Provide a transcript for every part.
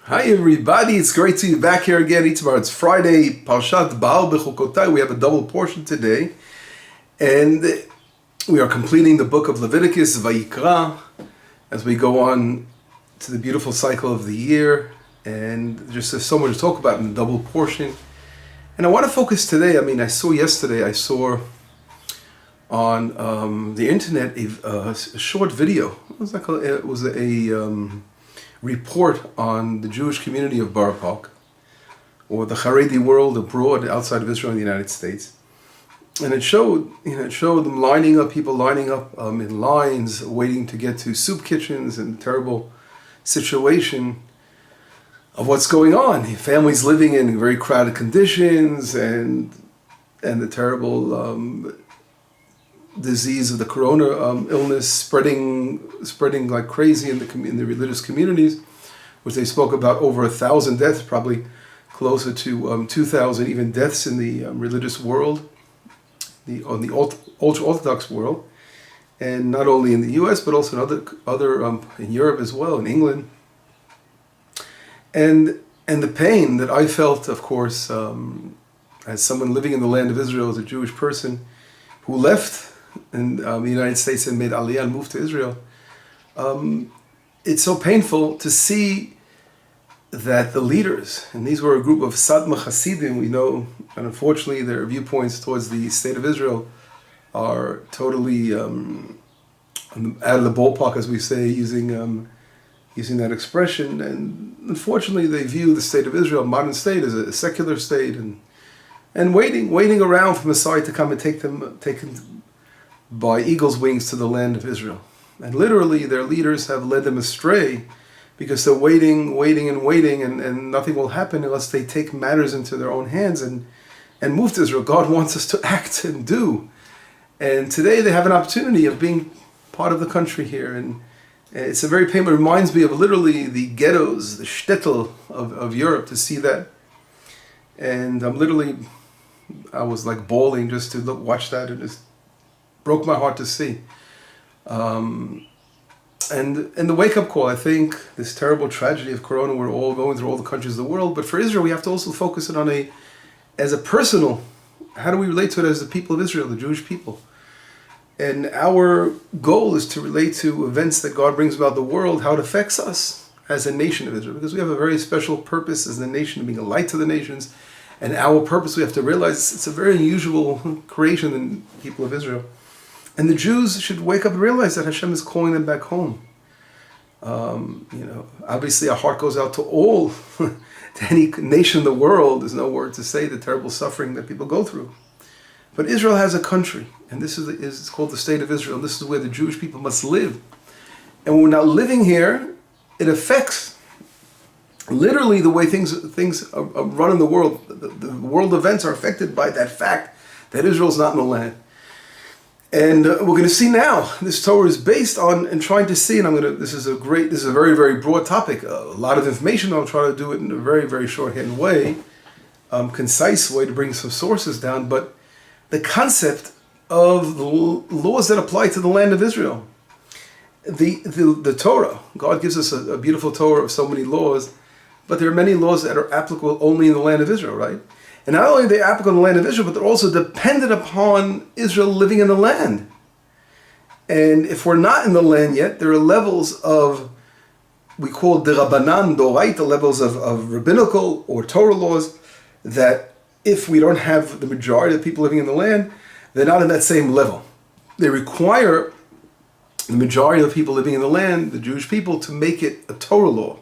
Hi everybody, it's great to be back here again. Tomorrow it's Friday, Parashat Bihar Bichokotay. We have a double portion today, and we are completing the book of Leviticus, Vayikra, as we go on to the beautiful cycle of the year, and there's so much to talk about in the double portion. And I want to focus today, I saw on the internet a short video. It was a report on the Jewish community of Bahar, or the Haredi world abroad, outside of Israel and the United States. And it showed them people lining up in lines, waiting to get to soup kitchens, and terrible situation of what's going on. Families living in very crowded conditions, and the terrible disease of the corona illness spreading like crazy in the religious communities, which they spoke about over 1,000 deaths, probably closer to 2,000 even deaths in the religious world, on the ultra-Orthodox world, and not only in the U.S. but also in other in Europe as well, in England. And the pain that I felt, of course, as someone living in the land of Israel, as a Jewish person who left in the United States and made Aliyah and moved to Israel, it's so painful to see that the leaders, and these were a group of Sadma Hasidim, we know, and unfortunately their viewpoints towards the state of Israel are totally out of the ballpark, as we say, using that expression. And unfortunately they view the state of Israel, modern state, as a secular state, and waiting around for Messiah to come and take them by eagle's wings to the land of Israel. And literally their leaders have led them astray, because they're waiting and nothing will happen unless they take matters into their own hands and move to Israel. God wants us to act and do. And today they have an opportunity of being part of the country here. And it's a very painful, it reminds me of literally the ghettos, the shtetl of Europe, to see that. And I was like bawling just to watch that. It just broke my heart to see. And the wake-up call, I think, this terrible tragedy of Corona, we're all going through all the countries of the world, but for Israel we have to also focus it on as a personal, how do we relate to it as the people of Israel, the Jewish people? And our goal is to relate to events that God brings about the world, how it affects us as a nation of Israel, because we have a very special purpose as a nation, of being a light to the nations. And our purpose, we have to realize, it's a very unusual creation in the people of Israel. And the Jews should wake up and realize that Hashem is calling them back home. Obviously our heart goes out to all, to any nation in the world. There's no word to say the terrible suffering that people go through. But Israel has a country, and this is called the state of Israel. This is where the Jewish people must live. And when we're not living here, it affects literally the way things are run in the world. The world events are affected by that fact that Israel's not in the land. And we're going to see now, this Torah is based on and trying to see, and this is a very, very broad topic, a lot of information. I'll try to do it in a very, very shorthand way, concise way to bring some sources down, but the concept of the laws that apply to the land of Israel. The Torah, God gives us a beautiful Torah of so many laws, but there are many laws that are applicable only in the land of Israel, right? And not only are they applicable in the land of Israel, but they're also dependent upon Israel living in the land. And if we're not in the land yet, there are levels of, we call derabanan, doraita, levels of rabbinical or Torah laws, that if we don't have the majority of people living in the land, they're not in that same level. They require the majority of the people living in the land, the Jewish people, to make it a Torah law.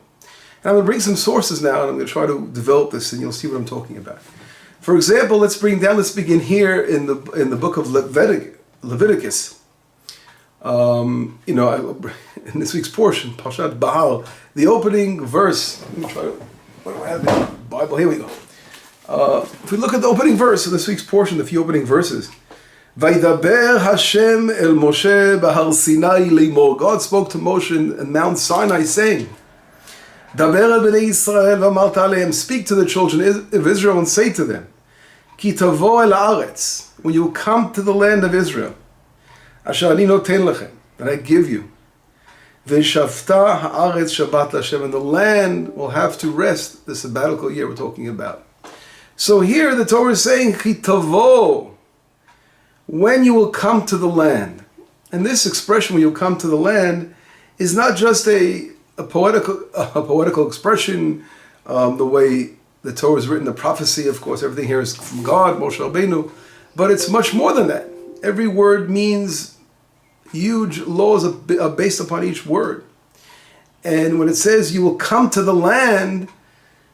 And I'm going to bring some sources now, and I'm going to try to develop this, and you'll see what I'm talking about. For example, let's begin here in the book of Leviticus. In this week's portion, Parashat Bahar, the opening verse. Let me try to, what do I have in the Bible? Here we go. If we look at the opening verse of this week's portion, the few opening verses. Vaydaber Hashem el Moshe Bahar Sinai Limor. God spoke to Moshe in Mount Sinai, saying, Daber el bnei Yisrael v'amart aleim. Speak to the children of Israel and say to them, Ki tavo el haaretz, when you come to the land of Israel, asher ani noten lechem, that I give you, V'shavta ha'aretz Shabbat Lashem, and the land will have to rest the sabbatical year we're talking about. So here the Torah is saying, Chitavo, when you will come to the land. And this expression, when you come to the land, is not just a poetical expression, the way the Torah is written, the prophecy, of course, everything here is from God, Moshe Rabbeinu, but it's much more than that. Every word means huge laws are based upon each word. And when it says you will come to the land,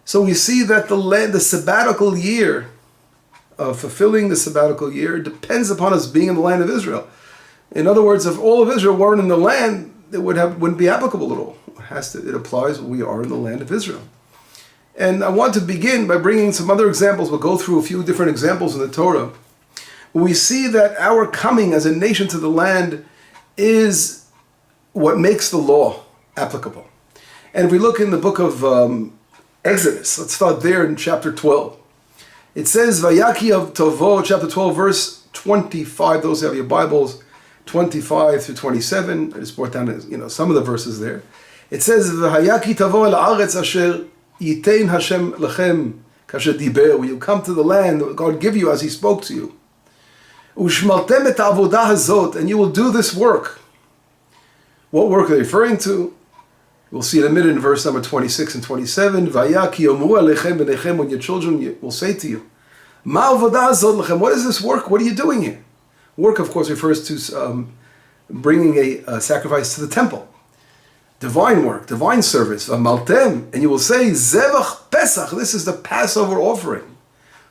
so we see that the land, the sabbatical year, fulfilling the sabbatical year, depends upon us being in the land of Israel. In other words, if all of Israel weren't in the land, it wouldn't be applicable at all. It applies when we are in the land of Israel. And I want to begin by bringing some other examples. We'll go through a few different examples in the Torah. We see that our coming as a nation to the land is what makes the law applicable. And if we look in the book of Exodus, let's start there in chapter 12. It says, Vayaki of Tovo, chapter 12, verse 25. Those who have your Bibles, 25 through 27. I just brought down some of the verses there. It says, Vayaki Tovo el Aretz asher Yitain Hashem lechem kasher diber. When you come to the land that God give you as He spoke to you. Ushmaltem et avodah hazot, and you will do this work. What work are they referring to? We'll see in a minute in verse number 26 and 27. Vaya ki yomu alechem b'nechem, when your children will say to you, Ma avodah hazot lechem, what is this work? What are you doing here? Work, of course, refers to bringing a sacrifice to the temple. Divine work, divine service. V'maltem, and you will say, Zevach Pesach, this is the Passover offering.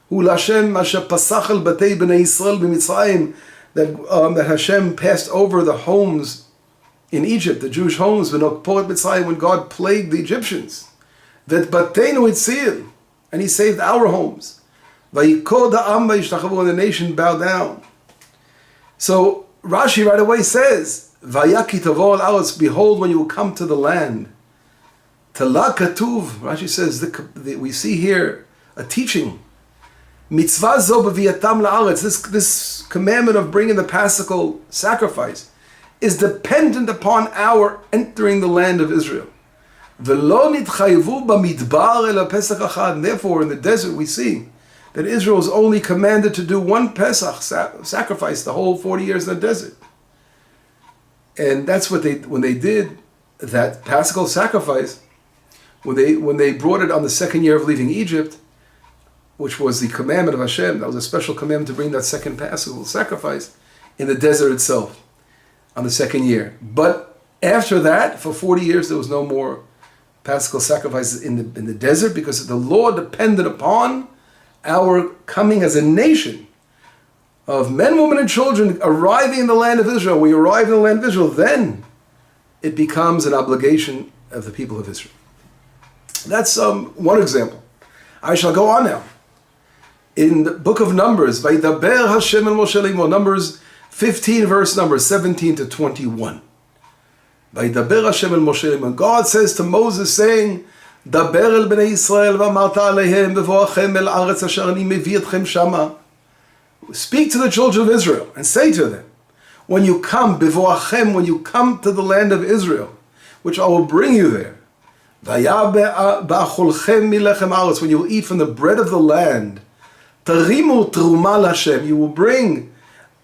Hu Lashem asher pasach el batei b'nei Yisrael b'Mitzrayim, that Hashem passed over the homes in Egypt, the Jewish homes, v'nokpo et Mitzrayim, when God plagued the Egyptians. V'et bateinu itzil, and He saved our homes. V'yikod ha'am v'yishtachavu, and the nation bowed down. So Rashi right away says, Vayaki tavo al aretz, behold, when you will come to the land. Tala katuv, Rashi says, we see here a teaching. Mitzvah zo b'viyatam la'aretz, this commandment of bringing the Paschal sacrifice is dependent upon our entering the land of Israel. V'lo nitchayevu b'midbar ela pesach achad, and therefore in the desert we see that Israel is only commanded to do one Pesach sacrifice the whole 40 years in the desert. And that's what when they did that Paschal sacrifice, when they brought it on the second year of leaving Egypt, which was the commandment of Hashem, that was a special commandment to bring that second Paschal sacrifice in the desert itself on the second year. But after that, for 40 years, there was no more Paschal sacrifices in the desert, because the law depended upon our coming as a nation of men, women, and children arriving in the land of Israel. When you arrive in the land of Israel, then it becomes an obligation of the people of Israel. That's one example. I shall go on now. In the book of Numbers, Vaydaber Hashem el Moshe Limo, Numbers 15, verse number 17 to 21. Vaydaber Hashem el Moshe Limo. God says to Moses, saying, Daber el bnei Yisrael v'amarta aleihem b'voachem el aretz asher ani mevi etchem shama. Speak to the children of Israel and say to them, when you come, b'voachem, when you come to the land of Israel, which I will bring you there, v'ya ba'acholchem milechem aretz, when you will eat from the bread of the land, tarimu truma l'Hashem, you will bring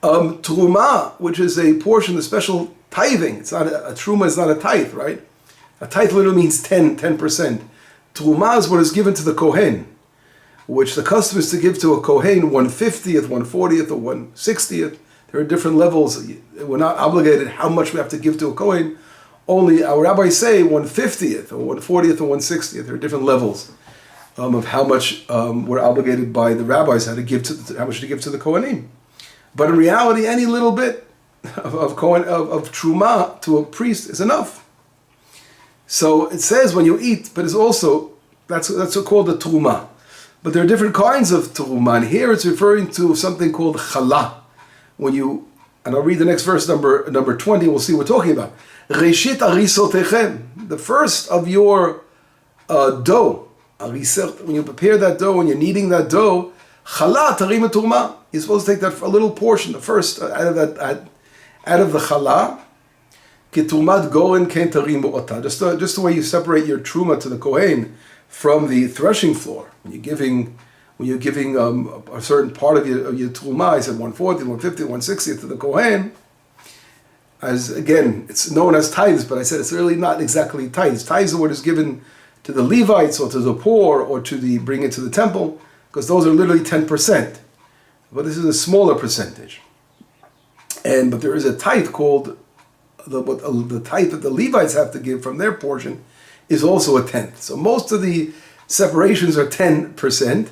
truma, which is a portion, the special tithing. It's not a truma is not a tithe, right? A tithe literally means 10%. Truma is what is given to the Kohen, which the custom is to give to a Kohen 1/50th, 1/40th, or 1/60th. There are different levels. We're not obligated how much we have to give to a Kohen. Only our rabbis say 1/50th, or 1/40th, or 1/60th. There are different levels of how much we're obligated by the rabbis how much to give to the Kohanim. But in reality, any little bit of truma to a priest is enough. So it says when you eat, but it's also that's called the truma. But there are different kinds of truma, and here it's referring to something called challah. And I'll read the next verse, number 20. We'll see what we're talking about. Reshit arisotechem, the first of your dough. When you prepare that dough, when you're kneading that dough, challah tarim truma. You're supposed to take that a little portion, the first out of the challah. Kitumat goren ken tarim bo'ota. Just the way you separate your truma to the kohen from the threshing floor. When you're giving a certain part of your truma, I said 140, 150, 160 to the kohen. As again, it's known as tithes, but I said it's really not exactly tithes. Tithes are what is given to the Levites or to the poor or to bring it to the temple, because those are literally 10%. But this is a smaller percentage. But there is a tithe called the tithe that the Levites have to give from their portion is also a tenth. So most of the separations are 10%,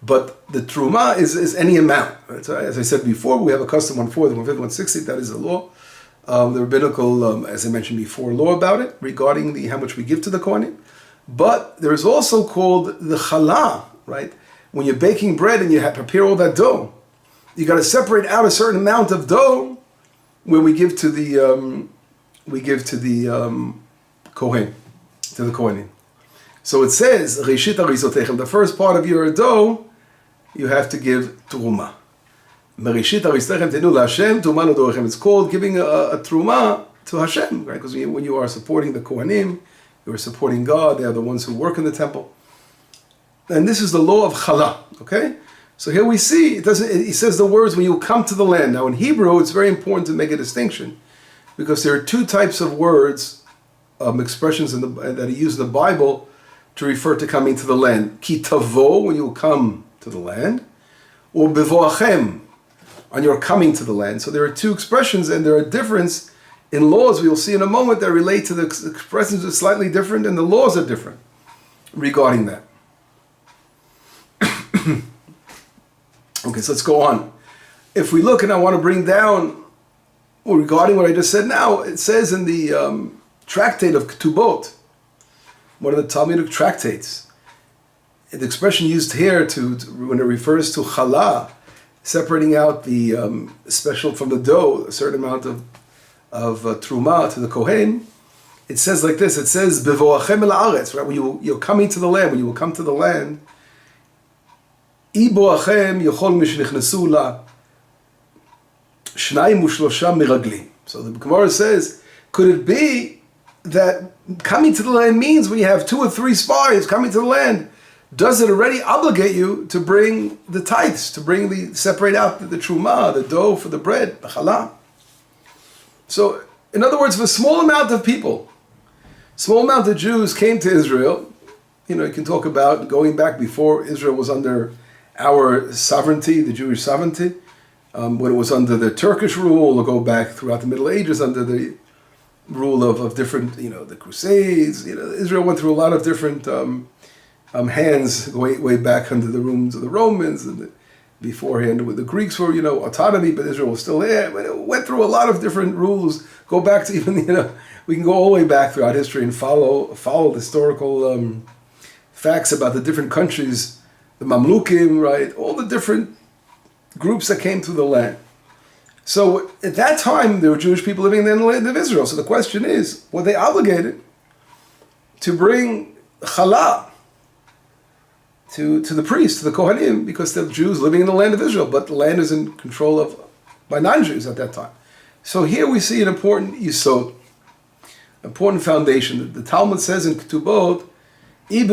but the truma is any amount. Right? So as I said before, we have a custom 140, 150, 160. That is the law. The rabbinical, as I mentioned before, law about it regarding how much we give to the kohanim. But there is also called the challah, right? When you're baking bread and you prepare all that dough, you got to separate out a certain amount of dough when we give to the kohen, to the kohanim. So it says, Reshit arizotechem, the first part of your dough, you have to give truma. Mereshit arizotechem tenu laHashem truma l'dorechem. It's called giving a truma to Hashem, right? Because when you are supporting the kohanim, you are supporting God. They are the ones who work in the temple. And this is the law of challah, okay? So here we see, he says the words, when you come to the land. Now in Hebrew, it's very important to make a distinction, because there are two types of words, expressions that he used in the Bible to refer to coming to the land. Ki tavo, when you come to the land, or bevoachem, on your coming to the land. So there are two expressions, and there are difference in laws, we will see in a moment, that relate to the expressions are slightly different, and the laws are different regarding that. Okay, so let's go on. If we look, and I want to bring down, regarding what I just said now, it says in the tractate of Ketubot, one of the Talmudic tractates, the expression used here when it refers to challah, separating out the special from the dough, a certain amount of truma to the kohen, it says like this. It says bevoachem el haaretz, right? When you're coming to the land, when you will come to the land, iboachem yochol mishnichnesu la shnayim u'shlosha miraglim. So the Gemara says, could it be that coming to the land means when you have 2 or 3 spies coming to the land, does it already obligate you to bring the tithes, to separate out the truma, the dough for the bread, the challah? So, in other words, if a small amount of people, small amount of Jews came to Israel, you can talk about going back before Israel was under our sovereignty, the Jewish sovereignty, when it was under the Turkish rule, or go back throughout the Middle Ages under the rule of different, the Crusades. Israel went through a lot of different hands way back under the rooms of the Romans, and beforehand with the Greeks were, autonomy, but Israel was still there. But it went through a lot of different rules. Go back to even, we can go all the way back throughout history and follow the historical facts about the different countries, the Mamlukim, right? All the different groups that came through the land. So at that time, there were Jewish people living in the land of Israel. So the question is, were they obligated to bring challah to the priests, to the Kohanim, because they're Jews living in the land of Israel, but the land is in control by non-Jews at that time. So here we see an important yisod, important foundation. The Talmud says in Ketubot, you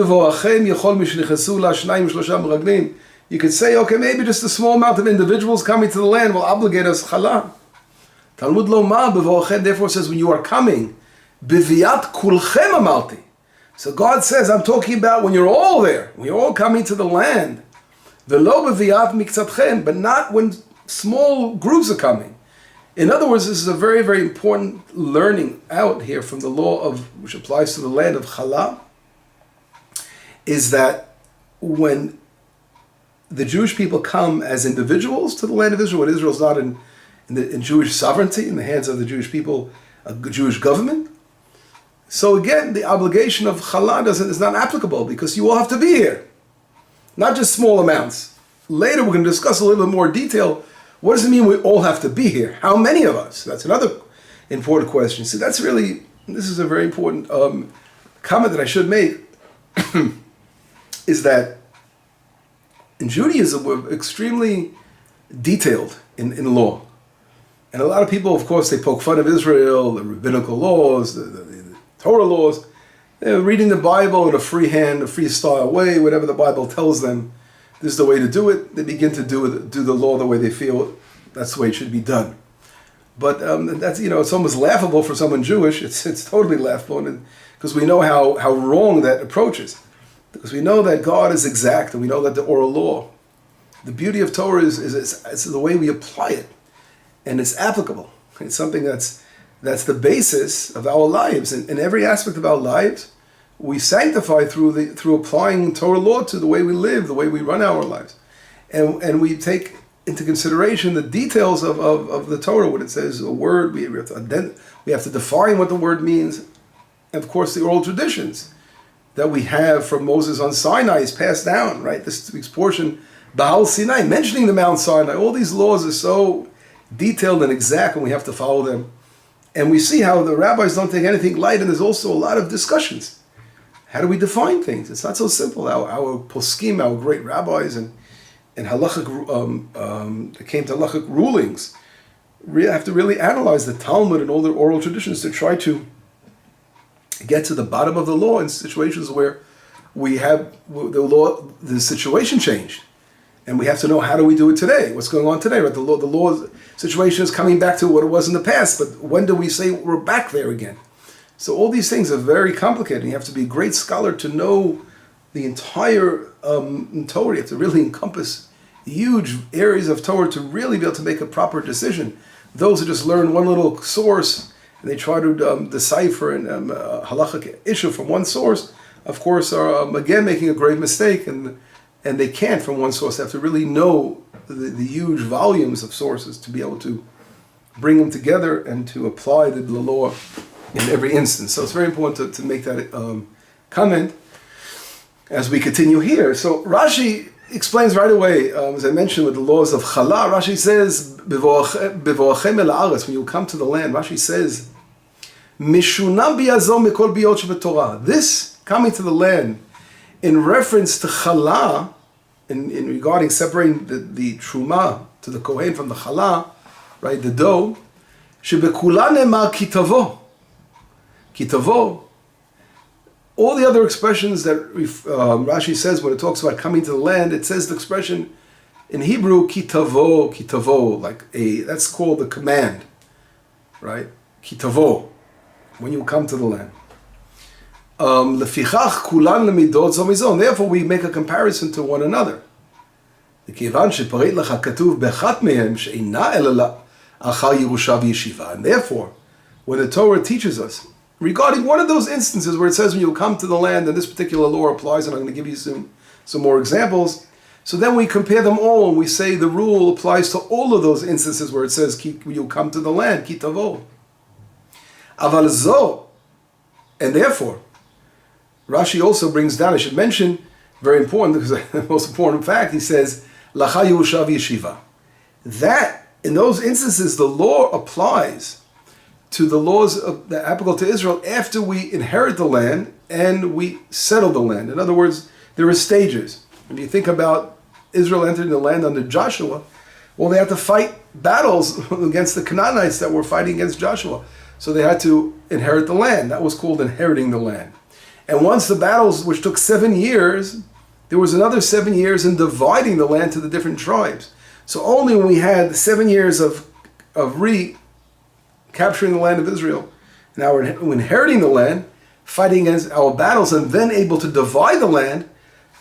could say, okay, maybe just a small amount of individuals coming to the land will obligate us challah. Talmud lomar bevoachem, therefore says, when you are coming, biviyat kulchem amalti. So God says, I'm talking about when you're all there, when you're all coming to the land. V'lo b'viyat miktzatchem, but not when small groups are coming. In other words, this is a very, very important learning out here from the law which applies to the land of challah, is that when the Jewish people come as individuals to the land of Israel, when Israel is not in Jewish sovereignty, in the hands of the Jewish people, a Jewish government, so again, the obligation of challah is not applicable, because you all have to be here. Not just small amounts. Later we're going to discuss a little bit more detail. What does it mean we all have to be here? How many of us? That's another important question. So this is a very important comment that I should make, is that in Judaism we're extremely detailed in law. And a lot of people, of course, they poke fun of Israel, the rabbinical laws, the Torah laws. They're reading the Bible in a freehand, a freestyle way, whatever the Bible tells them. This is the way to do it. They begin to do the law the way they feel that's the way it should be done. But that's, it's almost laughable for someone Jewish. It's totally laughable, because we know how wrong that approach is. Because we know that God is exact, and we know that the oral law, the beauty of Torah is the way we apply it, and it's applicable. It's something that's the basis of our lives, and in every aspect of our lives, we sanctify through applying Torah law to the way we live, the way we run our lives, and we take into consideration the details of the Torah. When it says a word, we have to define what the word means, and of course the oral traditions that we have from Moses on Sinai is passed down, right? This week's portion, Bahar Sinai, mentioning the Mount Sinai. All these laws are so detailed and exact, and we have to follow them. And we see how the rabbis don't take anything light, and there's also a lot of discussions. How do we define things? It's not so simple. Our poskim, our great rabbis, and halachic, that came to halachic rulings, have to really analyze the Talmud and all the oral traditions to try to get to the bottom of the law in situations where we have the situation changed. And we have to know, how do we do it today? What's going on today? Right? The law situation is coming back to what it was in the past, but when do we say we're back there again? So all these things are very complicated. You have to be a great scholar to know the entire Torah. You have to really encompass huge areas of Torah to really be able to make a proper decision. Those who just learn one little source and they try to decipher a halachic issue from one source, of course, are again making a great mistake, and they can't from one source. They have to really know the huge volumes of sources to be able to bring them together and to apply the law in every instance. So it's very important to make that comment as we continue here. So Rashi explains right away, as I mentioned, with the laws of Chala. Rashi says, "Bevoachem el haaretz," when you come to the land, Rashi says, "Mishunam biyazom mikol biyot shebetorah." This coming to the land, in reference to Chala, in regarding separating the Truma to the Kohen from the Chala, right, the dough, shebekula nemar kitavo. Kitavo. All the other expressions that Rashi says when it talks about coming to the land, it says the expression in Hebrew, kitavo, that's called the command, right? Kitavo, when you come to the land. Lefichach kulan lemidot zo mizo. Therefore, we make a comparison to one another. And therefore, when the Torah teaches us regarding one of those instances where it says when you come to the land and this particular law applies, and I'm going to give you some more examples, so then we compare them all and we say the rule applies to all of those instances where it says when you come to the land, kitavo. Aval zo, and therefore, Rashi also brings down, I should mention, very important, because the most important fact, he says, Lacha Yerusha v'yeshiva. That, in those instances, the law applies to the laws that are applicable to Israel after we inherit the land and we settle the land. In other words, there are stages. When you think about Israel entering the land under Joshua, well, they had to fight battles against the Canaanites that were fighting against Joshua. So they had to inherit the land. That was called inheriting the land. And once the battles, which took 7 years, there was another 7 years in dividing the land to the different tribes. So only when we had 7 years of recapturing the land of Israel, now we're inheriting the land, fighting against our battles, and then able to divide the land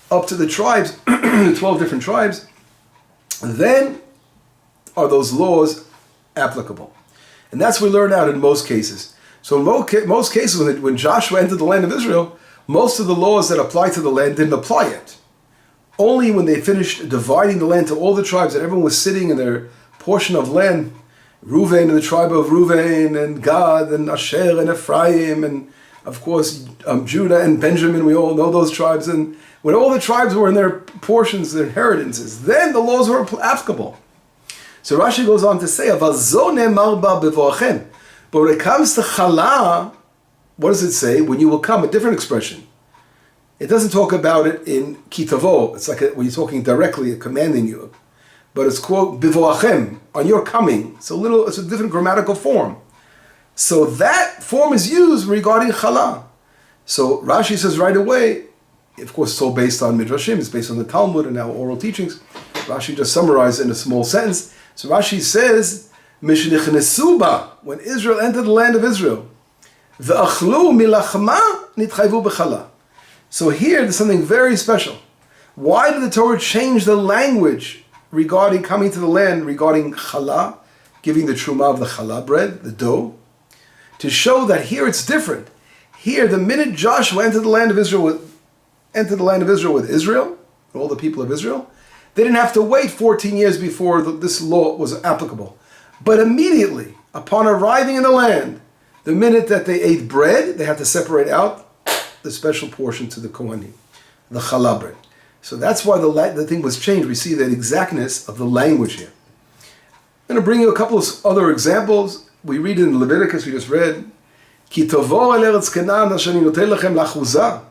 up to the tribes, the 12 different tribes, then are those laws applicable. And that's what we learn out in most cases. So in most cases, when Joshua entered the land of Israel, most of the laws that apply to the land didn't apply yet. Only when they finished dividing the land to all the tribes, and everyone was sitting in their portion of land, Reuven and the tribe of Reuven, and Gad, and Asher, and Ephraim, and of course Judah and Benjamin, we all know those tribes. And when all the tribes were in their portions, their inheritances, then the laws were applicable. So Rashi goes on to say, "Aval zo ne'emar ba bevoachem." But when it comes to Chala, what does it say? When you will come, a different expression. It doesn't talk about it in kitavo. It's like when you're talking directly, commanding you. but it's quote bivoachem, on your coming. It's a different grammatical form. So that form is used regarding chala. So Rashi says right away, of course it's all based on Midrashim, it's based on the Talmud and our oral teachings. Rashi just summarized in a small sentence. So Rashi says, Mishnichnesu ba, when Israel entered the land of Israel, V'achlu milachma nitchayvu b'chala. So here there's something very special. Why did the Torah change the language regarding coming to the land, regarding chala, giving the truma of the chala bread, the dough? To show that here it's different. Here, the minute Joshua entered the land of Israel with Israel, all the people of Israel, they didn't have to wait 14 years before this law was applicable. But immediately, upon arriving in the land, the minute that they ate bread, they had to separate out the special portion to the Kohanim, the challah bread. So that's why the thing was changed. We see that exactness of the language here. I'm going to bring you a couple of other examples. We read in Leviticus, we just read, Ki tovo el eretz Canaan asher ani noten lechem lachuzah.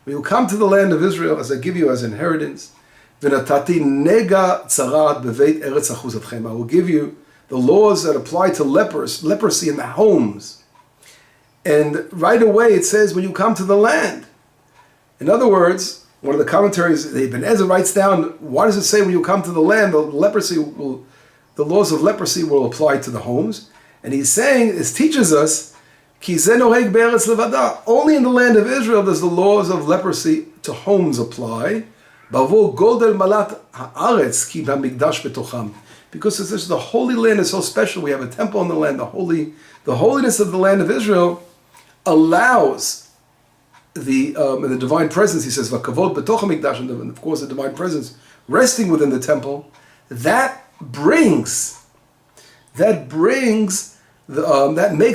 When you come to the land of Israel, as I give you as inheritance, v'natati nega tzarat beveit eretz achuzatchem. I will give you the laws that apply to leprosy in the homes. And right away it says, when you come to the land. In other words, one of the commentaries, Ibn Ezra writes down, why does it say when you come to the land, the laws of leprosy will apply to the homes? And he's saying, this teaches us, Ki ze noheg be'eretz levada. Only in the land of Israel does the laws of leprosy to homes apply. Bavo godel malat haaretz ki b'mikdash betocham. Because the Holy Land is so special. We have a temple in the land. The holiness of the land of Israel allows the divine presence. He says, "Vakavod betoch hamikdash," and of course the divine presence resting within the temple. That makes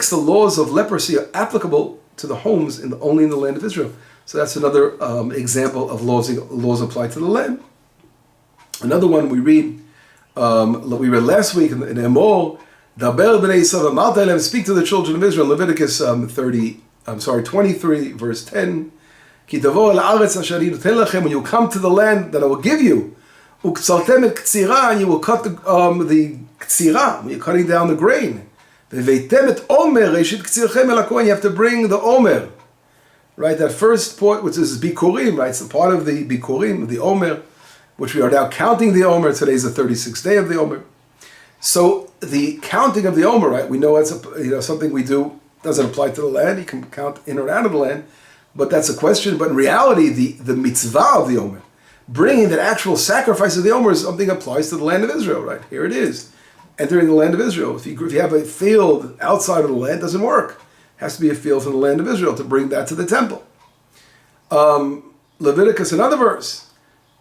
the laws of leprosy applicable to the homes only in the land of Israel. So that's another example of laws applied to the land. Another one we read last week in Emor, Daber b'nei Yisrael v'amarta elem, speak to the children of Israel. Leviticus 23, verse 10. Ki tavo el haaretz asher ani noten lechem, when you come to the land that I will give you, uktzartem et ktsira, and you will cut the ktsira, when you're cutting down the grain. V'veitem et omer reishit ktsirchem el hakohen, you have to bring the omer. Right, that first part, which is bikurim, right? It's a part of the bikurim, the omer, which we are now counting the omer. Today's the 36th day of the omer. So the counting of the omer, right? We know it's something we do, doesn't apply to the land. You can count in or out of the land, but that's a question. But in reality, the mitzvah of the omer, bringing that actual sacrifice of the omer, is something that applies to the land of Israel, right? Here it is, entering the land of Israel. If you have a field outside of the land, it doesn't work. It has to be a field in the land of Israel to bring that to the temple. Leviticus, another verse.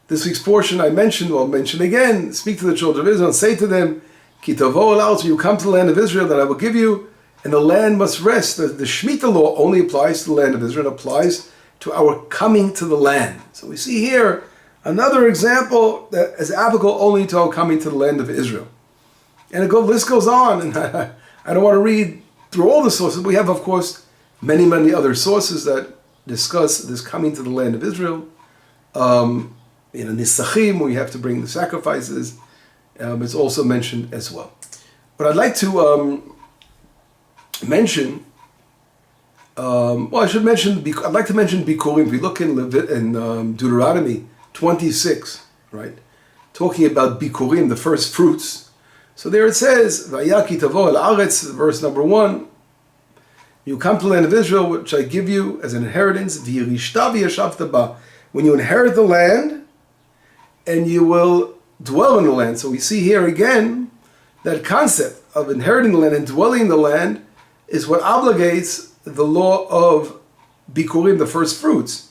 This week's portion I mentioned, I'll mention again. Speak to the children of Israel and say to them, Ki tavo el haaretz, when you come to the land of Israel that I will give you, and the land must rest. The Shemitah law only applies to the land of Israel. It applies to our coming to the land. So we see here another example that is applicable only to our coming to the land of Israel. And the list goes on, and I don't want to read through all the sources. We have, of course, many, many other sources that discuss this coming to the land of Israel. Nisachim, where you have to bring the sacrifices, it's also mentioned as well. But I'd like to mention, I'd like to mention Bikurim. If we look in Deuteronomy 26, right, talking about Bikurim, the first fruits. So there it says, Vayaki tavo el haaretz, verse number 1. You come to the land of Israel, which I give you as an inheritance. V'yirishta v'yashavta ba. When you inherit the land, and you will dwell in the land. So we see here again that concept of inheriting the land and dwelling in the land is what obligates the law of Bikurim, the first fruits.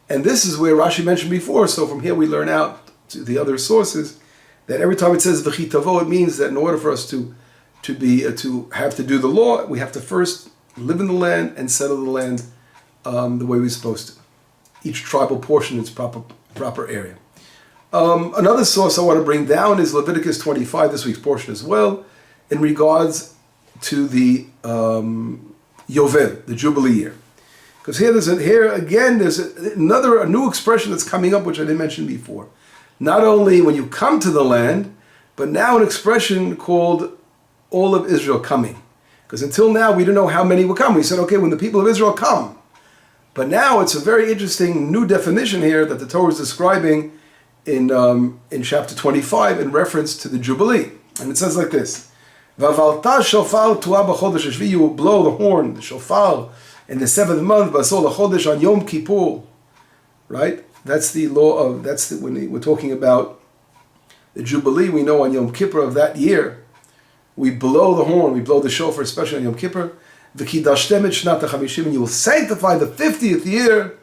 And this is where Rashi mentioned before. So from here we learn out to the other sources that every time it says V'chi tavo, it means that in order for us to have to do the law, we have to first live in the land and settle the land the way we're supposed to. Each tribal portion in its proper area. Another source I want to bring down is Leviticus 25, this week's portion as well, in regards to the Yovel, the Jubilee year. Because there's a new expression that's coming up, which I didn't mention before. Not only when you come to the land, but now an expression called all of Israel coming. Because until now, we didn't know how many would come. We said, okay, when the people of Israel come. But now it's a very interesting new definition here that the Torah is describing in chapter 25 in reference to the Jubilee. And it says like this, V'avalta shofar tuah b'chodesh hashvi, you will blow the horn, the shofar, in the 7th month, b'asol l'chodesh on Yom Kippur. Right? That's the law of, when we're talking about the Jubilee, we know on Yom Kippur of that year, we blow the horn, we blow the shofar, especially on Yom Kippur. V'kidashtem et shnat ha'chamishim, and you will sanctify the 50th year.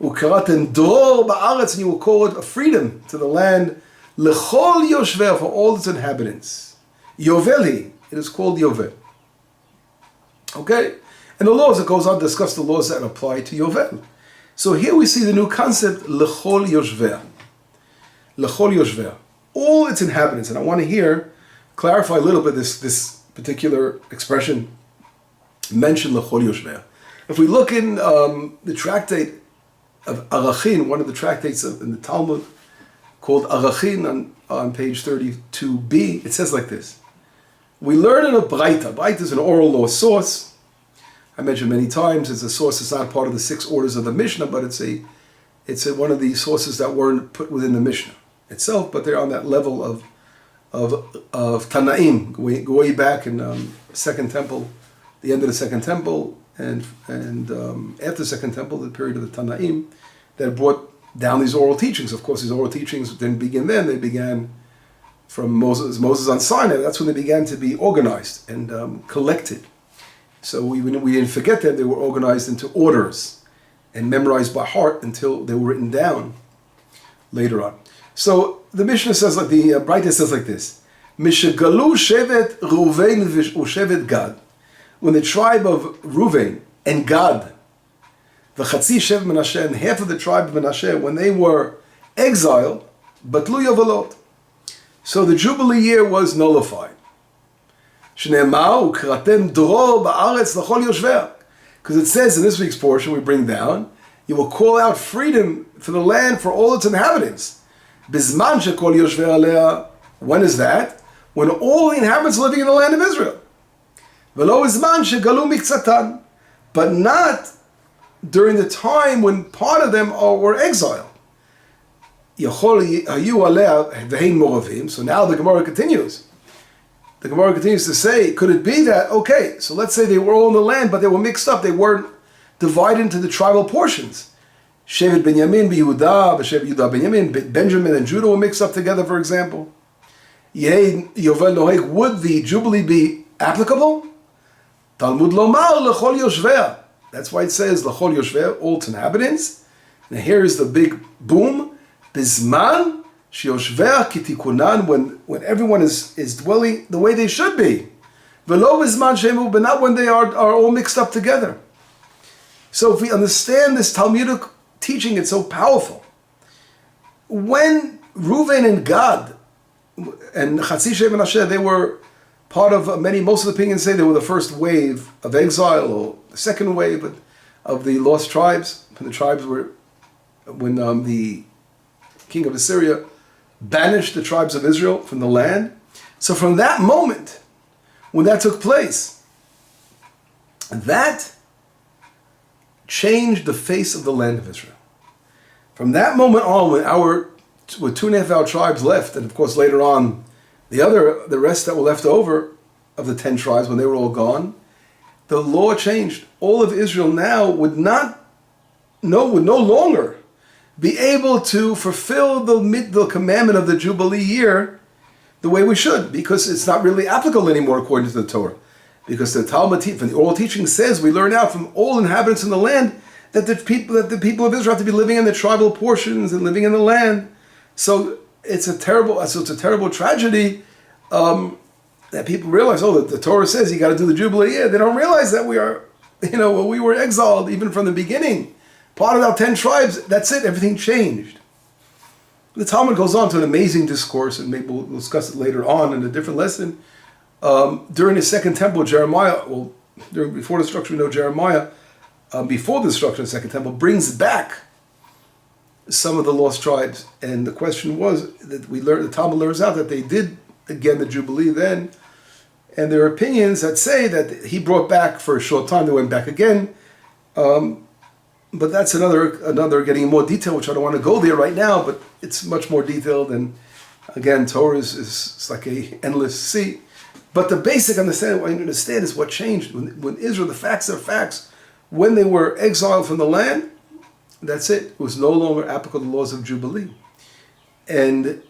U'karatem dor ba'aretz, and you will call it a freedom to the land. L'chol yoshveh, for all its inhabitants. Yoveli, it is called Yovel. Okay? And the laws, it goes on to discuss the laws that apply to Yovel. So here we see the new concept, L'chol yoshveh. L'chol yoshveh. All its inhabitants. And I want to clarify a little bit this particular expression, mention L'chol yoshveh. If we look in the tractate of Arachin, one of the tractates in the Talmud, called Arachin on page 32b, it says like this. We learn in a Braita. Braita is an oral law source. I mentioned many times, it's a source that's not part of the 6 orders of the Mishnah, but it's one of the sources that weren't put within the Mishnah itself, but they're on that level of Tanaim, go way back in Second Temple, the end of the Second Temple, and after the Second Temple, the period of the Tanaim, that brought down these oral teachings. Of course, these oral teachings didn't begin then; they began from Moses on Sinai. That's when they began to be organized and collected. So we didn't forget them; they were organized into orders and memorized by heart until they were written down later on. So the Mishnah says, like the Braita says, like this: Mishegalu shevet Ruvain u'shevet Gad. When the tribe of Ruvain and Gad, the Chatzi Shevet Menashe, and half of the tribe of Menashe, when they were exiled, batlu yovelot. So the Jubilee year was nullified. Shneimar u'kratem doro ba'aretz l'chol yoshveh. Because it says in this week's portion, we bring down, you will call out freedom for the land for all its inhabitants. Bizman shekol yoshveh alea. When is that? When all the inhabitants are living in the land of Israel. V'lo izman shegalu miktzatan. But not during the time when part of them were exiled. Yachol hayu alea v'hein moravim. So now the Gemara continues. The Gemara continues to say, could it be that, okay, so let's say they were all in the land, but they were mixed up, they weren't divided into the tribal portions. Shevet Benyamin, Yehuda, Shevet Yehuda Benyamin, Benjamin and Judah were mixed up together, for example. Yovel Nohek, would the Jubilee be applicable? Talmud Lomar, L'chol Yoshveh. That's why it says, L'chol Yoshveh, all its inhabitants. Now here is the big boom. Bizman, Shioshveh kitikunan, when everyone is dwelling the way they should be. V'lo bizman shemu, but not when they are all mixed up together. So if we understand this Talmudic teaching, it's so powerful. When Reuven and Gad and Chatzi Shevet Menashe, they were part of most of the opinions say they were the first wave of exile, or the second wave of the lost tribes. When the tribes were, when the king of Assyria banished the tribes of Israel from the land. So from that moment, when that took place, that changed the face of the land of Israel. From that moment on, with 2.5 our tribes left, and of course later on, the rest that were left over of the 10 tribes, when they were all gone, the law changed. All of Israel now would no longer be able to fulfill the commandment of the Jubilee year the way we should, because it's not really applicable anymore according to the Torah. Because the Talmud, from the oral teaching says, we learn out from all inhabitants in the land that the people of Israel have to be living in the tribal portions and living in the land. So it's a terrible tragedy that people realize, the Torah says you got to do the Jubilee year. They don't realize that we were exiled even from the beginning. Part of our 10 tribes, that's it, everything changed. The Talmud goes on to an amazing discourse, and maybe we'll discuss it later on in a different lesson. During the Second Temple, Jeremiah, before the destruction, we know Jeremiah, before the destruction of the Second Temple, brings back some of the lost tribes. And the question was, that the Talmud learns out that they did again the Jubilee then. And there are opinions that say that he brought back for a short time, they went back again. But that's another getting more detail, which I don't want to go there right now, but it's much more detailed. And again, Torah is like a endless sea. But the basic understanding, what you understand is what changed. When Israel, the facts are facts. When they were exiled from the land, that's it. It was no longer applicable to the laws of Jubilee. And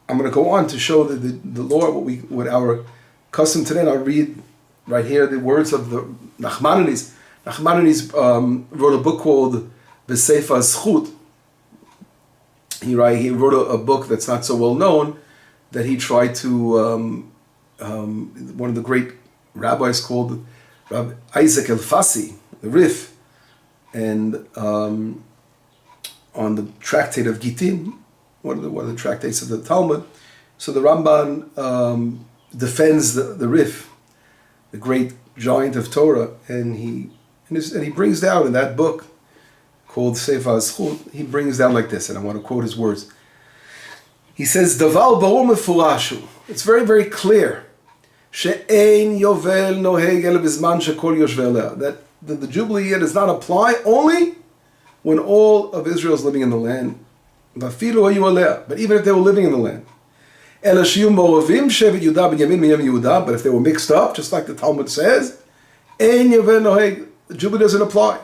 I'm going to go on to show that the law, what our custom today, and I'll read right here the words of the Nachmanides. Nachmanides wrote a book called B'Sefer Zchut. He wrote a book that's not so well known, that he tried to, one of the great rabbis called Rabbi Isaac El-Fassi, the Rif, and on the tractate of Gittin, one of the tractates of the Talmud. So the Ramban defends the Rif, the great giant of Torah, and he brings down in that book called Sefer Zchut, he brings down like this, and I want to quote his words. He says, Davar barur mefurashu. It's very, very clear. She'ein yovel noheg ele b'zman shekol yoshvei aleh. That the Jubilee year does not apply only when all of Israel is living in the land. Vafilu hayu aleh. But even if they were living in the land. Ela shiyu moravim shevet Yehuda Binyamin miyam Yehuda. But if they were mixed up, just like the Talmud says, ein yovel noheg. The Jubilee doesn't apply.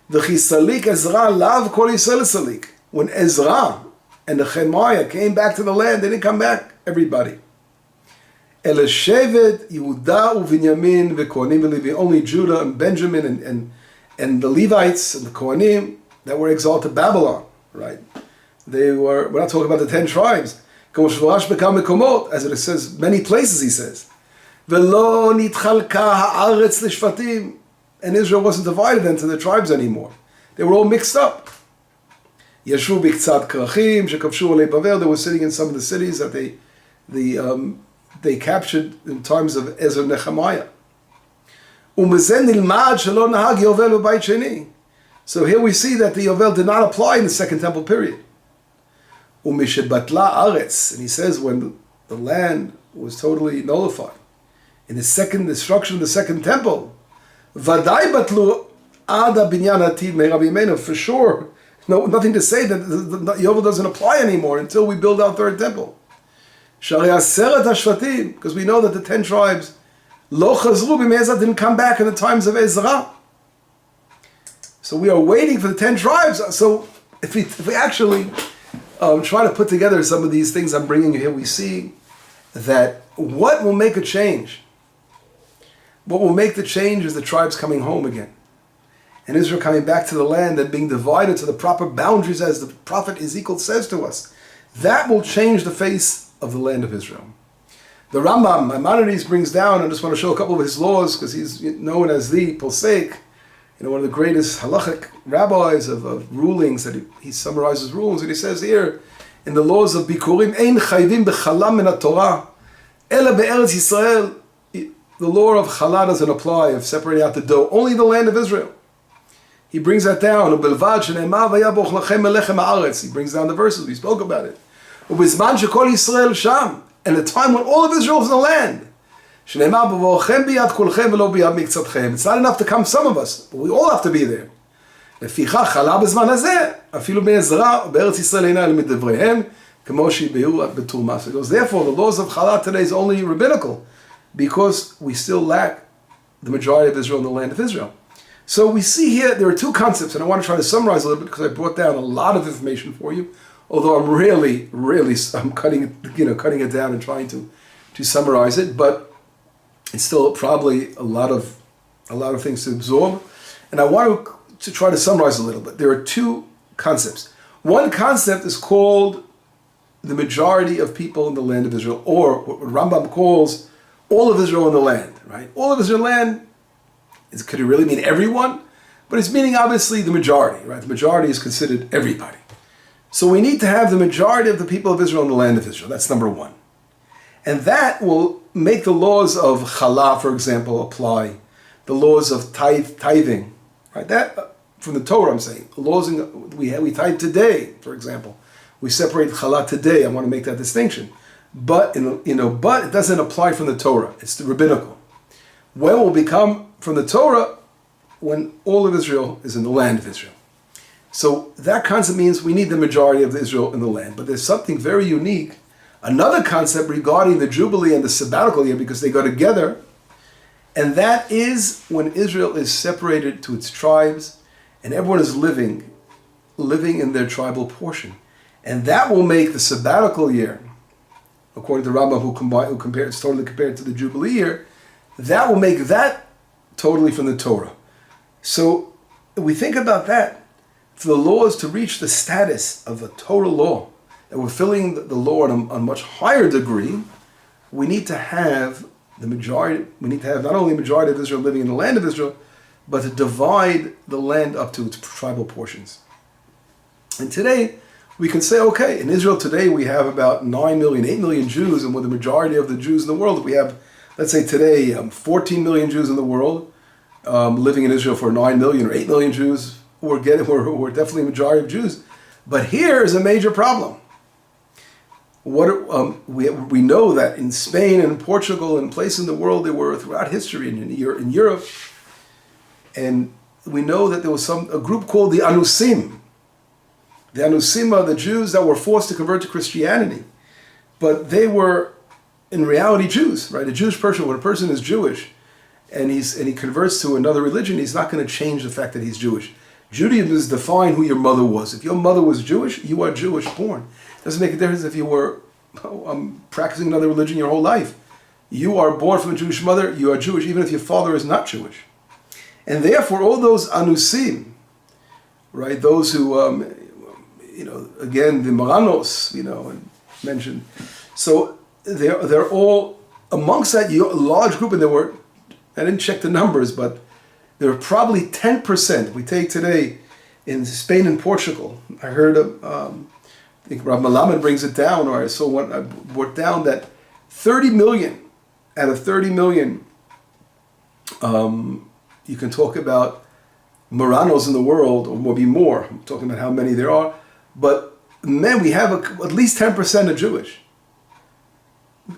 The Chisalik Ezra lav kol Yisrael salik. When Ezra and the Nehemiah came back to the land, they didn't come back, everybody. El Shevet Yehuda uVinyamin v'Kohanim v'Levi. Only Judah and Benjamin and the Levites and the Kohanim that were exalted to Babylon, right? We're not talking about the 10 tribes. As it says many places, he says. V'lo nitchalka ha'aretz l'shvatim. And Israel wasn't divided into the tribes anymore. They were all mixed up. Yeshu b'ktzat krachim shekavshu olei Bavel. They were sitting in some of the cities that they captured in times of Ezra and Nehemiah. U'mezen nilmad shelo nahag yovel b'bayit sheni. So here we see that the yovel did not apply in the Second Temple period. U'mishebatla aretz. And he says when the land was totally nullified in the second destruction of the Second Temple, Vadai batlu ada binyan atid me'Rabbi Meinu. For sure, nothing to say that the Yovel doesn't apply anymore until we build our third temple. Shari aseret hashvatim, because we know that the 10 tribes lo chazru b'me'ezra didn't come back in the times of Ezra. So we are waiting for the 10 tribes. So if we actually try to put together some of these things I'm bringing you here, we see that what will make a change. What will make the change is the tribes coming home again. And Israel coming back to the land and being divided to the proper boundaries as the prophet Ezekiel says to us. That will change the face of the land of Israel. The Rambam, Maimonides, brings down, I just want to show a couple of his laws, because he's known as the Posek, one of the greatest halachic rabbis of rulings, that he summarizes rulings, and he says here, in the laws of Bikurim, Ein chayvim b'chalam min ha-Torah, ela be'eretz Yisrael. The law of challah doesn't apply, of separating out the dough, only the land of Israel. He brings that down. He brings down the verses, we spoke about it. And the time when all of Israel is in the land. It's not enough to come some of us, but we all have to be there. Because therefore the laws of challah today is only rabbinical, because we still lack the majority of Israel in the land of Israel. So we see here, there are two concepts, and I want to try to summarize a little bit, because I brought down a lot of information for you, although I'm really cutting it down and trying to summarize it, but it's still probably a lot of things to absorb. And I want to try to summarize a little bit. There are two concepts. One concept is called the majority of people in the land of Israel, or what Rambam calls all of Israel in the land, right? All of Israel in the land, could it really mean everyone? But it's meaning obviously the majority, right? The majority is considered everybody. So we need to have the majority of the people of Israel in the land of Israel. That's number one. And that will make the laws of challah, for example, apply. The laws of tithing, right? That, from the Torah I'm saying, the laws we tithe today, for example. We separate challah today, I want to make that distinction. but but it doesn't apply from the Torah. It's the rabbinical. When it will become from the Torah? When all of Israel is in the land of Israel. So that concept means we need the majority of Israel in the land. But there's something very unique, another concept regarding the Jubilee and the sabbatical year, because they go together, and that is when Israel is separated to its tribes, and everyone is living in their tribal portion. And that will make the sabbatical year, according to Rambam, who compares totally compared to the Jubilee year, that will make that totally from the Torah. So we think about that. For the laws to reach the status of a total law, and we're filling the law on a much higher degree, we need to have the majority, we need to have not only the majority of Israel living in the land of Israel, but to divide the land up to its tribal portions. And today, we can say, okay, in Israel today we have about 9 million, 8 million Jews, and with the majority of the Jews in the world, we have, let's say today, 14 million Jews in the world, living in Israel for 9 million or 8 million Jews. We're definitely a majority of Jews. But here is a major problem. We know that in Spain and Portugal and places in the world, there were throughout history in Europe, and we know that there was a group called the Anusim. The Anusim are the Jews that were forced to convert to Christianity. But they were, in reality, Jews, right? A Jewish person, when a person is Jewish and he converts to another religion, he's not going to change the fact that he's Jewish. Judaism is define who your mother was. If your mother was Jewish, you are Jewish born. It doesn't make a difference if you were practicing another religion your whole life. You are born from a Jewish mother, you are Jewish, even if your father is not Jewish. And therefore, all those Anusim, right, those who, again, the Maranos, mentioned. So they're all, amongst that large group, and I didn't check the numbers, but there are probably 10%. We take today in Spain and Portugal. I heard I think Rav Malamed brings it down, or I saw one I brought down that 30 million out of 30 million. You can talk about Moranos in the world, or maybe more. I'm talking about how many there are, but man, we have at least 10% are Jewish.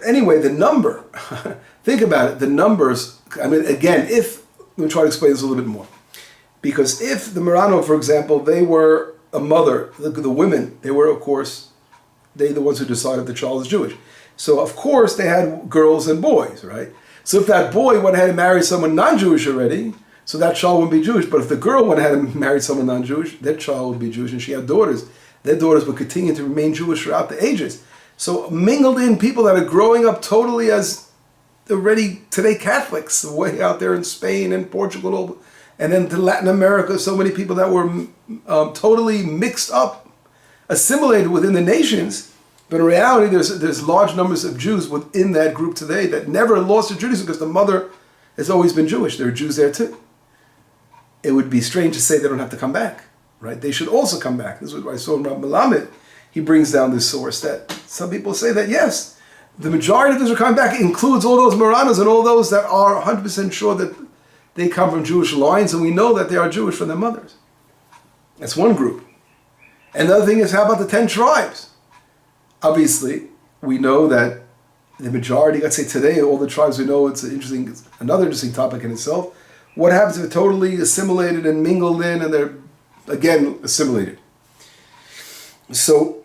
Anyway, the number. Think about it. The numbers. I mean, again, let me try to explain this a little bit more. Because if the Marano, for example, they were a mother, the women, they were, of course, they're the ones who decided if the child is Jewish. So, of course, they had girls and boys, right? So if that boy went ahead and married someone non-Jewish already, so that child wouldn't be Jewish. But if the girl went ahead and married someone non-Jewish, that child would be Jewish, and she had daughters. Their daughters would continue to remain Jewish throughout the ages. So mingled in people that are growing up totally as already today Catholics, way out there in Spain and Portugal, and then to Latin America, so many people that were totally mixed up, assimilated within the nations. But in reality, there's large numbers of Jews within that group today that never lost their Judaism because the mother has always been Jewish. There are Jews there too. It would be strange to say they don't have to come back, right? They should also come back. This is what I saw in Rav Malamed. He brings down this source that some people say that yes, the majority of those who are coming back includes all those Moranas and all those that are 100% sure that they come from Jewish lines, and we know that they are Jewish from their mothers. That's one group. And the other thing is, how about the 10 tribes? Obviously, we know that the majority, let's say today, all the tribes we know, it's another interesting topic in itself. What happens if they're totally assimilated and mingled in and they're, again, assimilated? So,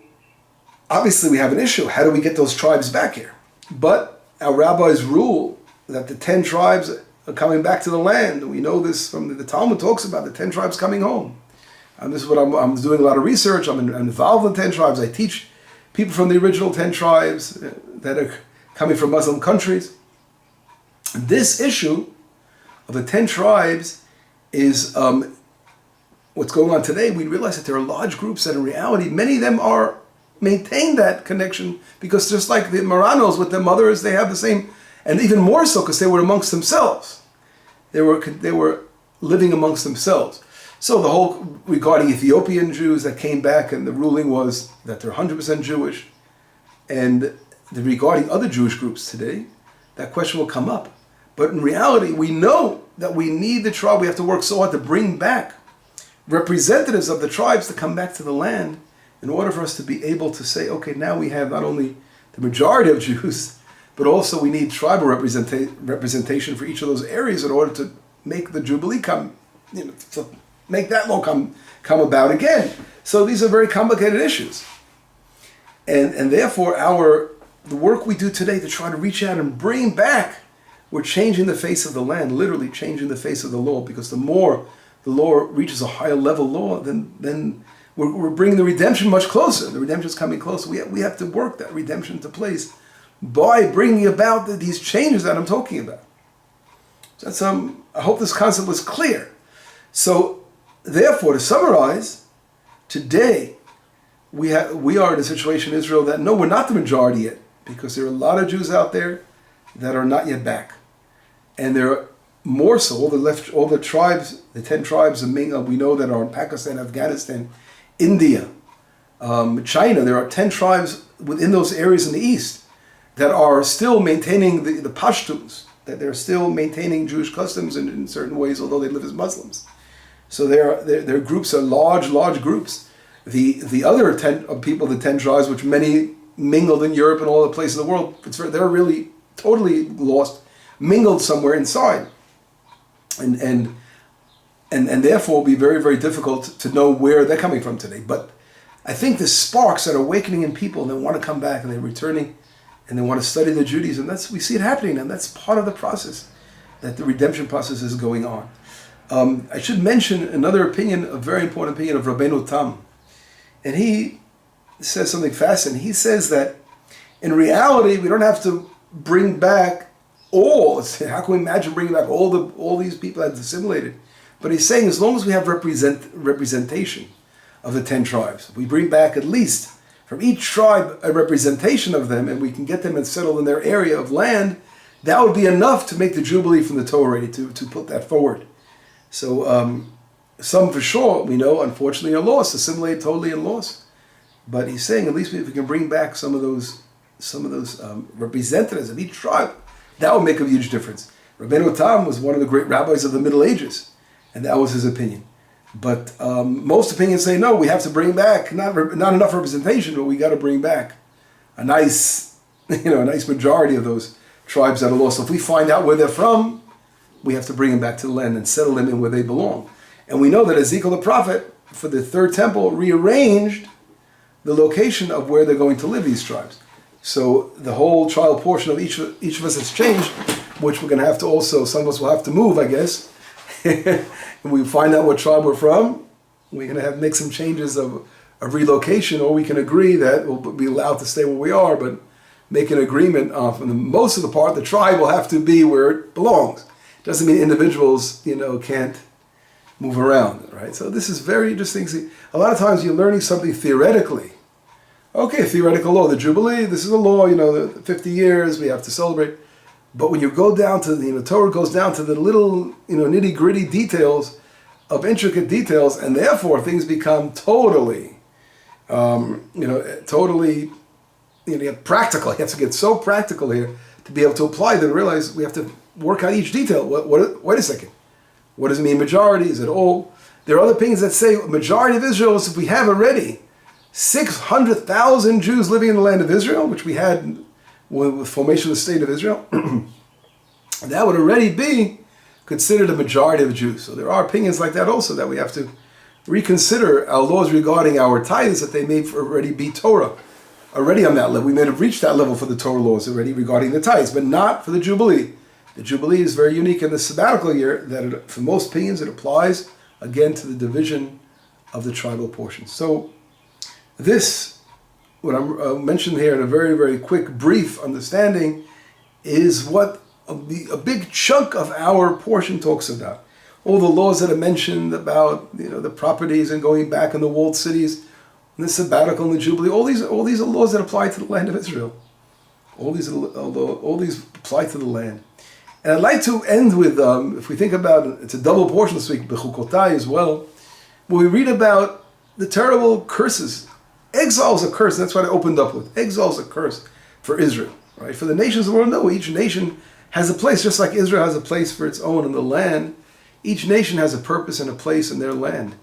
obviously we have an issue. How do we get those tribes back here? But our rabbis rule that the 10 tribes are coming back to the land. We know this from the Talmud talks about the 10 tribes coming home. And this is what I'm doing a lot of research. I'm involved in 10 tribes. I teach people from the original 10 tribes that are coming from Muslim countries. This issue of the 10 tribes is what's going on today. We realize that there are large groups that in reality, many of them are maintain that connection because just like the Maranos with their mothers, they have the same, and even more so because they were amongst themselves. They were living amongst themselves. So the whole regarding Ethiopian Jews that came back, and the ruling was that they're 100% Jewish, and regarding other Jewish groups today, that question will come up. But in reality, we know that we need the tribe. We have to work so hard to bring back representatives of the tribes to come back to the land in order for us to be able to say, okay, now we have not only the majority of Jews, but also we need tribal representation for each of those areas in order to make the Jubilee to make that law come about again. So these are very complicated issues. And therefore the work we do today to try to reach out and bring back, we're changing the face of the land, literally changing the face of the law, because the more the law reaches a higher level law, then we're bringing the redemption much closer. The redemption is coming closer. We have to work that redemption into place by bringing about these changes that I'm talking about. So that's I hope this concept was clear. So therefore, to summarize, today we are in a situation in Israel that no, we're not the majority yet, because there are a lot of Jews out there that are not yet back, and there are more so all the tribes, the 10 tribes of Ming, we know that are in Pakistan, Afghanistan, India, China. There are 10 tribes within those areas in the east that are still maintaining the Pashtuns, that they're still maintaining Jewish customs in certain ways, although they live as Muslims. So their groups are large groups. The other 10 people, the 10 tribes, which many mingled in Europe and all the places in the world, they're really totally lost, mingled somewhere inside. And therefore it'll be very, very difficult to know where they're coming from today. But I think the sparks that are awakening in people, and they want to come back, and they're returning, and they want to study the Judaism, we see it happening, and that's part of the process, that the redemption process is going on. I should mention another opinion, a very important opinion of Rabbeinu Tam. And he says something fascinating. He says that in reality, we don't have to bring back how can we imagine bringing back all these people that have assimilated? But he's saying as long as we have representation of the 10 tribes, we bring back at least from each tribe a representation of them, and we can get them and settle in their area of land, that would be enough to make the Jubilee from the Torah ready, to put that forward. So some for sure, we know, unfortunately, are lost, assimilated totally and lost. But he's saying at least if we can bring back some of those representatives of each tribe, that would make a huge difference. Rabbeinu Tam was one of the great rabbis of the Middle Ages, and that was his opinion. But most opinions say no, we have to bring back not enough representation, but we got to bring back a nice majority of those tribes that are lost. So if we find out where they're from, we have to bring them back to the land and settle them in where they belong. And we know that Ezekiel the prophet, for the third temple, rearranged the location of where they're going to live, these tribes. So the whole trial portion of each of us has changed, which we're going to have to also, some of us will have to move, I guess. And we find out what tribe we're from, we're going to make some changes of relocation, or we can agree that we'll be allowed to stay where we are, but make an agreement for most of the part, the tribe will have to be where it belongs. Doesn't mean individuals, can't move around, right? So this is very interesting. See, a lot of times you're learning something theoretically. Okay, theoretical law, the Jubilee, this is a law, the 50 years, we have to celebrate. But when you go down to, Torah goes down to the little, nitty-gritty details of intricate details, and therefore things become totally, practical. You have to get so practical here to be able to apply them and realize we have to work out each detail. Wait a second. What does it mean majority? Is it all? There are other opinions that say majority of Israel is if we have already 600,000 Jews living in the land of Israel, which we had with formation of the state of Israel, that would already be considered a majority of Jews. So there are opinions like that also, that we have to reconsider our laws regarding our tithes, that they may already be Torah, already on that level. We may have reached that level for the Torah laws already regarding the tithes, but not for the Jubilee. The Jubilee is very unique in the sabbatical year, that for most opinions it applies again to the division of the tribal portions. So this, what I'm mentioning here in a very, very quick, brief understanding, is what a big chunk of our portion talks about. All the laws that are mentioned about, the properties and going back in the walled cities, and the sabbatical and the Jubilee, all these are laws that apply to the land of Israel. All these apply to the land. And I'd like to end with, if we think about it, it's a double portion this week, Bichukotay as well, where we read about the terrible curses. Exile is a curse, that's what I opened up with. Exile is a curse for Israel, right? For the nations of the world, no, each nation has a place, just like Israel has a place for its own in the land. Each nation has a purpose and a place in their land.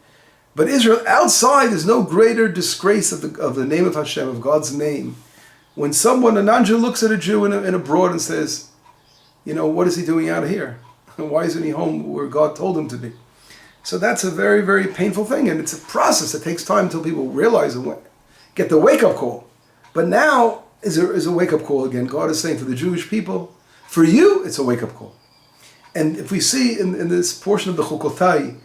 But Israel, outside, there's no greater disgrace of the name of Hashem, of God's name, When a non-Jew looks at a Jew in abroad and says, what is he doing out here? Why isn't he home where God told him to be? So that's a very, very painful thing, and it's a process. It takes time until people realize and get the wake-up call. But now is a wake-up call again. God is saying to the Jewish people, for you, it's a wake-up call. And if we see in this portion of the Bichukotay,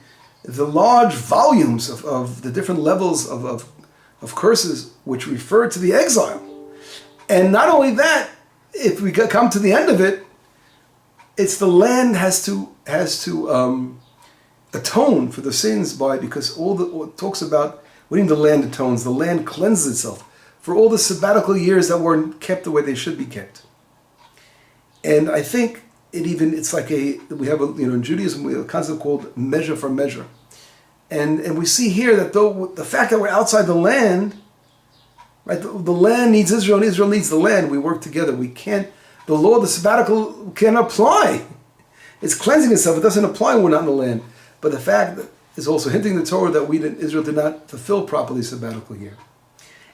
the large volumes of the different levels of curses which refer to the exile. And not only that, if we come to the end of it, it's the land has to atone for the sins because it talks about when the land atones, the land cleanses itself for all the sabbatical years that weren't kept the way they should be kept. And I think it's like we have in Judaism we have a concept called measure for measure, and we see here that though the fact that we're outside the land, right? The land needs Israel, and Israel needs the land. We work together. We can't. The law of the sabbatical can't apply. It's cleansing itself. It doesn't apply when we're not in the land. But the fact that is also hinting the Torah that Israel did not fulfill properly sabbatical year.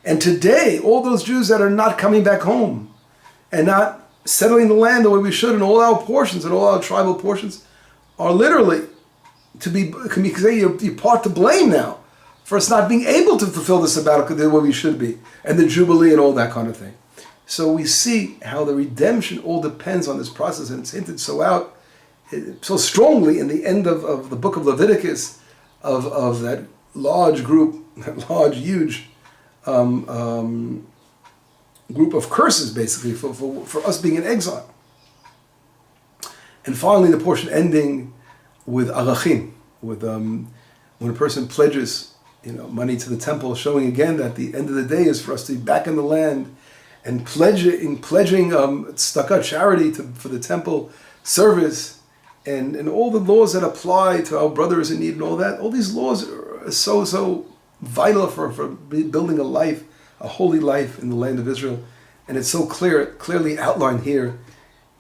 And today, all those Jews that are not coming back home and not settling the land the way we should in all our portions and all our tribal portions are literally you're part to blame now for us not being able to fulfill the sabbatical the way we should be and the Jubilee and all that kind of thing. So we see how the redemption all depends on this process, and it's hinted so strongly in the end of the book of Leviticus of that large group, that large, huge group of curses, basically, for us being in exile. And finally, the portion ending with arachim, with when a person pledges money to the temple, showing again that the end of the day is for us to be back in the land, and pledging tzedakah, charity for the temple service, and all the laws that apply to our brothers in need and all that. All these laws are so vital for building a life, a holy life in the land of Israel. And it's so clearly outlined here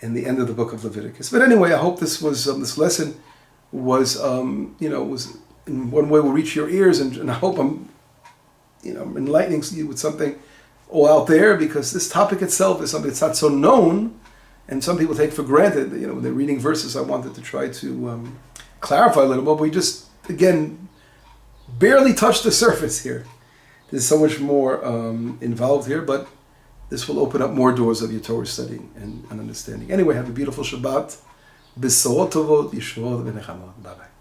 in the end of the book of Leviticus. But anyway, I hope this lesson was was in one way will reach your ears, and I hope I'm enlightening you with something all out there, because this topic itself is something that's not so known, and some people take for granted. When they're reading verses, I wanted to try to clarify a little more. But we just, again, barely touched the surface here. There's so much more involved here, but this will open up more doors of your Torah studying and understanding. Anyway, have a beautiful Shabbat. B'sorot tovot, yeshuot v'nechama. Bye-bye.